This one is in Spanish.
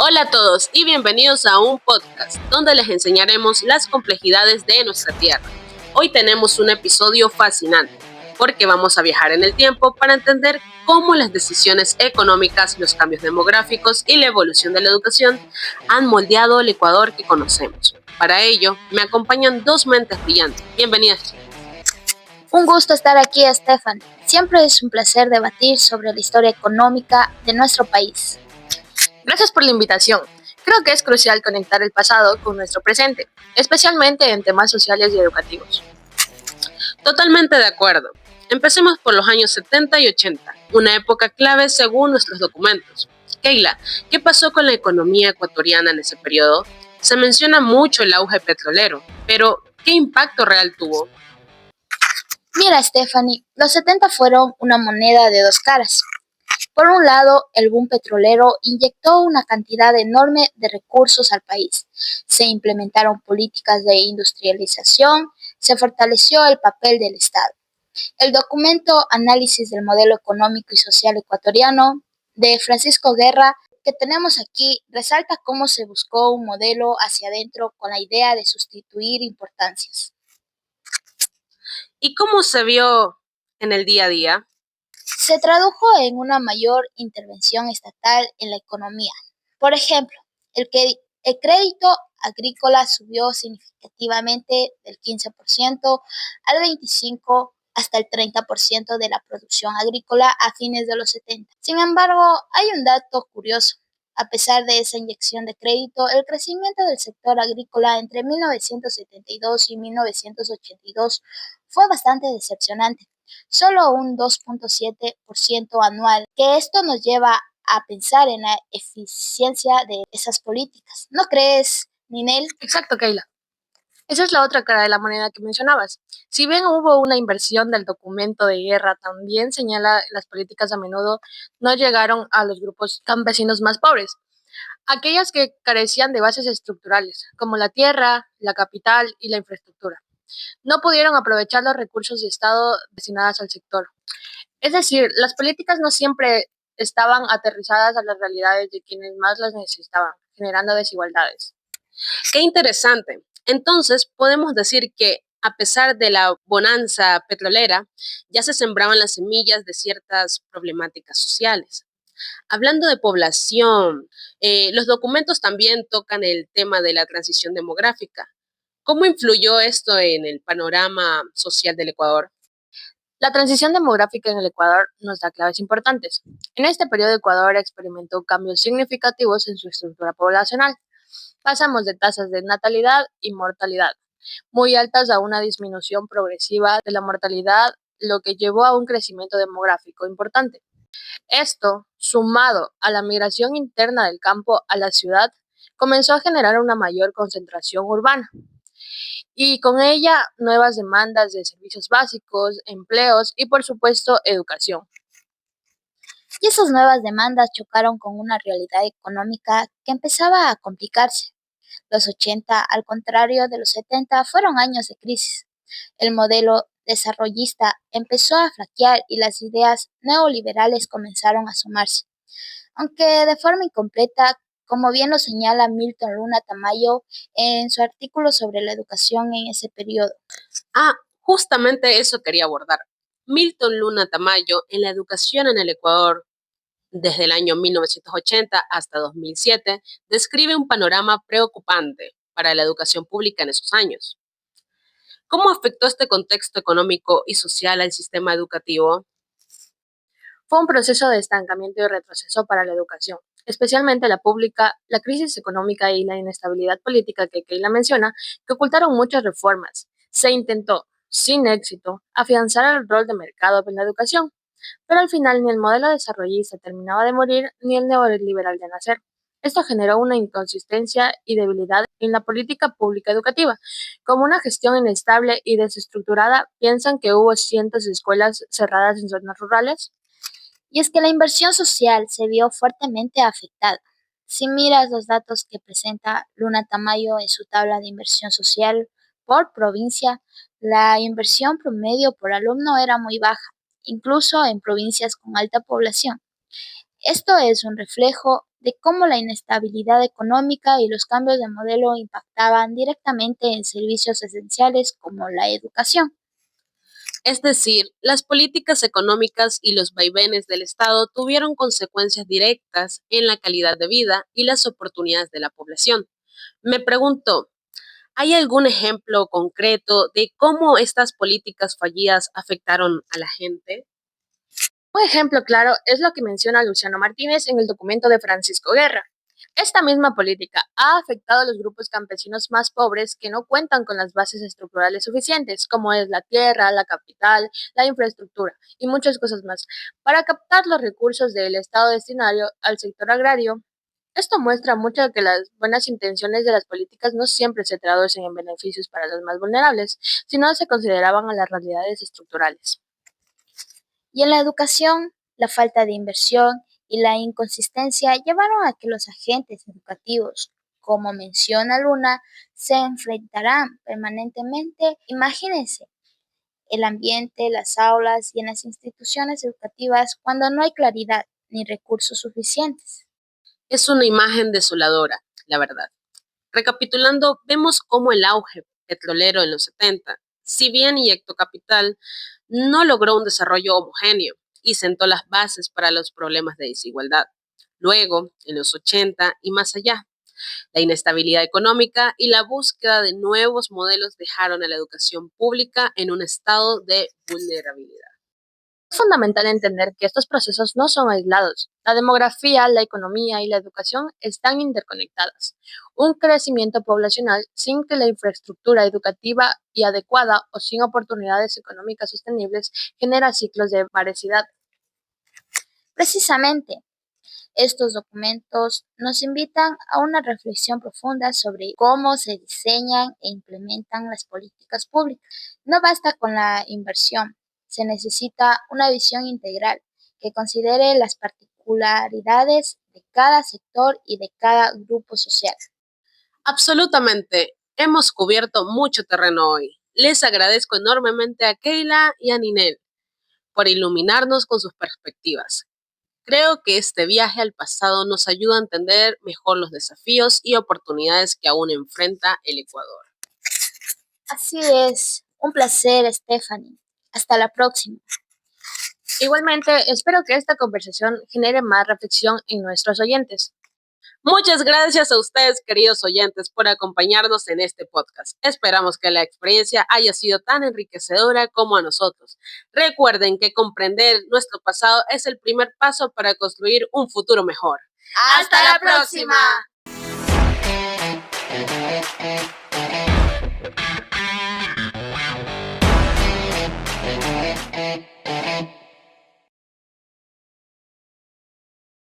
Hola a todos y bienvenidos a un podcast donde les enseñaremos las complejidades de nuestra Tierra. Hoy tenemos un episodio fascinante porque vamos a viajar en el tiempo para entender cómo las decisiones económicas, los cambios demográficos y la evolución de la educación han moldeado el Ecuador que conocemos. Para ello, me acompañan dos mentes brillantes. Bienvenidas. Un gusto estar aquí, Estefan. Siempre es un placer debatir sobre la historia económica de nuestro país. Gracias por la invitación. Creo que es crucial conectar el pasado con nuestro presente, especialmente en temas sociales y educativos. Totalmente de acuerdo. Empecemos por los años 70 y 80, una época clave según nuestros documentos. Keila, ¿qué pasó con la economía ecuatoriana en ese periodo? Se menciona mucho el auge petrolero, pero ¿qué impacto real tuvo? Mira, Stephanie, los 70 fueron una moneda de dos caras. Por un lado, el boom petrolero inyectó una cantidad enorme de recursos al país. Se implementaron políticas de industrialización, se fortaleció el papel del Estado. El documento Análisis del modelo económico y social ecuatoriano de Francisco Guerra que tenemos aquí resalta cómo se buscó un modelo hacia adentro con la idea de sustituir importancias. ¿Y cómo se vio en el día a día? Se tradujo en una mayor intervención estatal en la economía. Por ejemplo, el crédito agrícola subió significativamente del 15% al 25% hasta el 30% de la producción agrícola a fines de los 70. Sin embargo, hay un dato curioso. A pesar de esa inyección de crédito, el crecimiento del sector agrícola entre 1972 y 1982 fue bastante decepcionante, solo un 2.7% anual, que esto nos lleva a pensar en la eficiencia de esas políticas. ¿No crees, Ninel? Exacto, Keila. Esa es la otra cara de la moneda que mencionabas. Si bien hubo una inversión del documento de guerra, también señala las políticas a menudo no llegaron a los grupos campesinos más pobres, aquellas que carecían de bases estructurales, como la tierra, la capital y la infraestructura. No pudieron aprovechar los recursos de Estado destinados al sector. Es decir, las políticas no siempre estaban aterrizadas a las realidades de quienes más las necesitaban, generando desigualdades. Qué interesante. Entonces, podemos decir que a pesar de la bonanza petrolera, ya se sembraban las semillas de ciertas problemáticas sociales. Hablando de población, los documentos también tocan el tema de la transición demográfica. ¿Cómo influyó esto en el panorama social del Ecuador? La transición demográfica en el Ecuador nos da claves importantes. En este periodo, Ecuador experimentó cambios significativos en su estructura poblacional. Pasamos de tasas de natalidad y mortalidad muy altas a una disminución progresiva de la mortalidad, lo que llevó a un crecimiento demográfico importante. Esto, sumado a la migración interna del campo a la ciudad, comenzó a generar una mayor concentración urbana y con ella nuevas demandas de servicios básicos, empleos y por supuesto educación. Y esas nuevas demandas chocaron con una realidad económica que empezaba a complicarse. Los 80, al contrario de los 70, fueron años de crisis. El modelo desarrollista empezó a flaquear y las ideas neoliberales comenzaron a sumarse, aunque de forma incompleta, como bien lo señala Milton Luna Tamayo en su artículo sobre la educación en ese periodo. Justamente eso quería abordar. Milton Luna Tamayo, en la educación en el Ecuador, desde el año 1980 hasta 2007, describe un panorama preocupante para la educación pública en esos años. ¿Cómo afectó este contexto económico y social al sistema educativo? Fue un proceso de estancamiento y retroceso para la educación, especialmente la pública, la crisis económica y la inestabilidad política que Keila menciona, que ocultaron muchas reformas. Se intentó, sin éxito, afianzar el rol de mercado en la educación, pero al final ni el modelo desarrollista terminaba de morir ni el neoliberal de nacer. Esto generó una inconsistencia y debilidad en la política pública educativa. Como una gestión inestable y desestructurada, piensan que hubo cientos de escuelas cerradas en zonas rurales. Y es que la inversión social se vio fuertemente afectada. Si miras los datos que presenta Luna Tamayo en su tabla de inversión social por provincia, la inversión promedio por alumno era muy baja, incluso en provincias con alta población. Esto es un reflejo de cómo la inestabilidad económica y los cambios de modelo impactaban directamente en servicios esenciales como la educación. Es decir, las políticas económicas y los vaivenes del Estado tuvieron consecuencias directas en la calidad de vida y las oportunidades de la población. Me pregunto, ¿hay algún ejemplo concreto de cómo estas políticas fallidas afectaron a la gente? Un ejemplo claro es lo que menciona Luciano Martínez en el documento de Francisco Guerra. Esta misma política ha afectado a los grupos campesinos más pobres que no cuentan con las bases estructurales suficientes, como es la tierra, la capital, la infraestructura y muchas cosas más, para captar los recursos del Estado destinario al sector agrario. Esto muestra mucho que las buenas intenciones de las políticas no siempre se traducen en beneficios para los más vulnerables, sino se consideraban a las realidades estructurales. Y en la educación, la falta de inversión y la inconsistencia llevaron a que los agentes educativos, como menciona Luna, se enfrentarán permanentemente. Imagínense el ambiente, las aulas y en las instituciones educativas cuando no hay claridad ni recursos suficientes. Es una imagen desoladora, la verdad. Recapitulando, vemos cómo el auge petrolero en los 70, si bien inyectó capital, no logró un desarrollo homogéneo y sentó las bases para los problemas de desigualdad. Luego, en los 80 y más allá, la inestabilidad económica y la búsqueda de nuevos modelos dejaron a la educación pública en un estado de vulnerabilidad. Es fundamental entender que estos procesos no son aislados. La demografía, la economía y la educación están interconectadas. Un crecimiento poblacional sin que la infraestructura educativa y adecuada o sin oportunidades económicas sostenibles genera ciclos de paridad. Precisamente, estos documentos nos invitan a una reflexión profunda sobre cómo se diseñan e implementan las políticas públicas. No basta con la inversión, se necesita una visión integral que considere las particularidades de cada sector y de cada grupo social. Absolutamente, hemos cubierto mucho terreno hoy. Les agradezco enormemente a Keila y a Ninel por iluminarnos con sus perspectivas. Creo que este viaje al pasado nos ayuda a entender mejor los desafíos y oportunidades que aún enfrenta el Ecuador. Así es, un placer, Stephanie. Hasta la próxima. Igualmente, espero que esta conversación genere más reflexión en nuestros oyentes. Muchas gracias a ustedes, queridos oyentes, por acompañarnos en este podcast. Esperamos que la experiencia haya sido tan enriquecedora como a nosotros. Recuerden que comprender nuestro pasado es el primer paso para construir un futuro mejor. ¡Hasta la próxima!